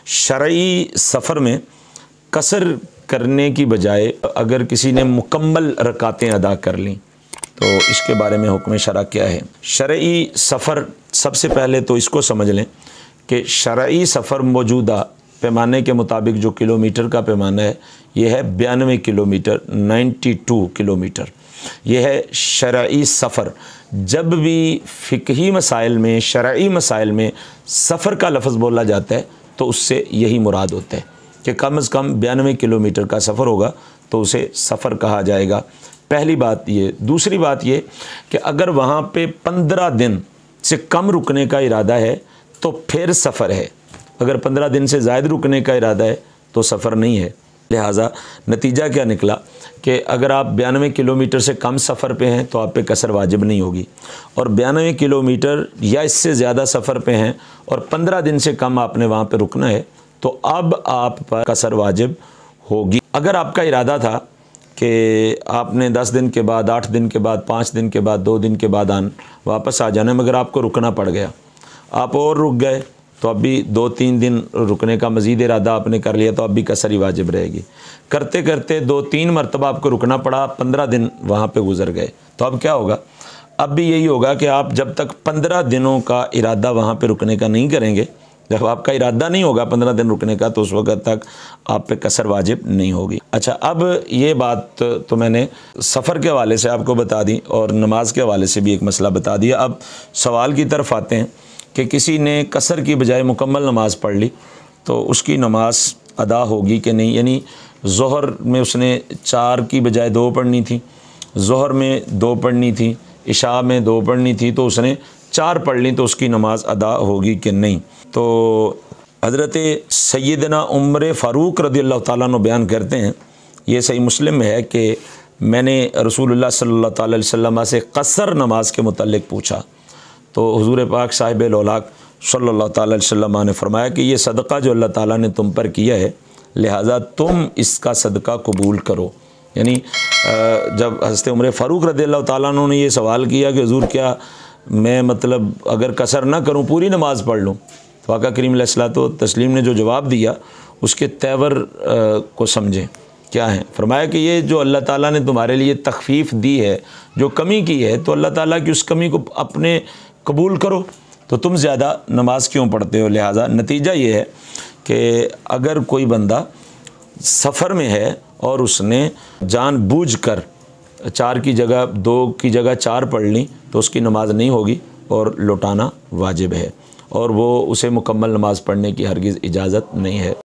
شرعی سفر میں قصر کرنے کی بجائے اگر کسی نے مکمل رکعتیں ادا کر لیں تو اس کے بارے میں حکم شرع کیا ہے؟ شرعی سفر، سب سے پہلے تو اس کو سمجھ لیں کہ شرعی سفر موجودہ پیمانے کے مطابق جو کلومیٹر کا پیمانہ ہے یہ ہے 92 کلومیٹر، 92 کلومیٹر، یہ ہے شرعی سفر۔ جب بھی فقہی مسائل میں، شرعی مسائل میں سفر کا لفظ بولا جاتا ہے تو اس سے یہی مراد ہوتا ہے کہ کم از کم 92 کلومیٹر کا سفر ہوگا تو اسے سفر کہا جائے گا۔ پہلی بات یہ۔ دوسری بات یہ کہ اگر وہاں پہ 15 دن سے کم رکنے کا ارادہ ہے تو پھر سفر ہے، اگر 15 دن سے زائد رکنے کا ارادہ ہے تو سفر نہیں ہے۔ لہٰذا نتیجہ کیا نکلا کہ اگر آپ 92 کلومیٹر سے کم سفر پہ ہیں تو آپ پہ قصر واجب نہیں ہوگی، اور 92 کلومیٹر یا اس سے زیادہ سفر پہ ہیں اور 15 دن سے کم آپ نے وہاں پہ رکنا ہے تو اب آپ پر قصر واجب ہوگی۔ اگر آپ کا ارادہ تھا کہ آپ نے 10 دن کے بعد، 8 دن کے بعد، 5 دن کے بعد، 2 دن کے بعد واپس آ جانا ہے، مگر آپ کو رکنا پڑ گیا، آپ اور رک گئے تو اب بھی 2-3 دن رکنے کا مزید ارادہ آپ نے کر لیا تو اب بھی قصر ہی واجب رہے گی۔ کرتے کرتے 2-3 مرتبہ آپ کو رکنا پڑا، 15 دن وہاں پہ گزر گئے تو اب کیا ہوگا؟ اب بھی یہی ہوگا کہ آپ جب تک 15 دنوں کا ارادہ وہاں پہ رکنے کا نہیں کریں گے، جب آپ کا ارادہ نہیں ہوگا 15 دن رکنے کا تو اس وقت تک آپ پہ قصر واجب نہیں ہوگی۔ اچھا، اب یہ بات تو میں نے سفر کے حوالے سے آپ کو بتا دی اور نماز کے حوالے سے بھی ایک مسئلہ بتا دیا۔ اب سوال کی طرف آتے ہیں کہ کسی نے قصر کی بجائے مکمل نماز پڑھ لی تو اس کی نماز ادا ہوگی کہ نہیں؟ یعنی ظہر میں اس نے 4 کی بجائے 2 پڑھنی تھی، ظہر میں 2 پڑھنی تھی، عشاء میں 2 پڑھنی تھی تو اس نے 4 پڑھ لی تو اس کی نماز ادا ہوگی کہ نہیں؟ تو حضرت سیدنا عمر فاروق رضی اللہ تعالیٰ عنہ بیان کرتے ہیں، یہ صحیح مسلم میں ہے کہ میں نے رسول اللہ صلی اللہ تعالیٰ علیہ وسلم سے قصر نماز کے متعلق پوچھا تو حضور پاک صاحب الاولاق صلی اللہ تعالیٰ علیہ وسلم نے فرمایا کہ یہ صدقہ جو اللہ تعالیٰ نے تم پر کیا ہے لہٰذا تم اس کا صدقہ قبول کرو۔ یعنی جب حضرت عمر فاروق رضی اللہ تعالیٰ عنہ نے یہ سوال کیا کہ حضور کیا میں مطلب اگر قصر نہ کروں پوری نماز پڑھ لوں، تو آقا کریم علیہ الصلوۃ والتسلیم نے جو جواب دیا اس کے تیور کو سمجھیں کیا ہے۔ فرمایا کہ یہ جو اللہ تعالیٰ نے تمہارے لیے تخفیف دی ہے، جو کمی کی ہے، تو اللہ تعالیٰ کی اس کمی کو اپنے قبول کرو، تو تم زیادہ نماز کیوں پڑھتے ہو؟ لہٰذا نتیجہ یہ ہے کہ اگر کوئی بندہ سفر میں ہے اور اس نے جان بوجھ کر 4 کی جگہ 2 کی جگہ 4 پڑھ لی تو اس کی نماز نہیں ہوگی اور لوٹانا واجب ہے، اور وہ اسے مکمل نماز پڑھنے کی ہرگز اجازت نہیں ہے۔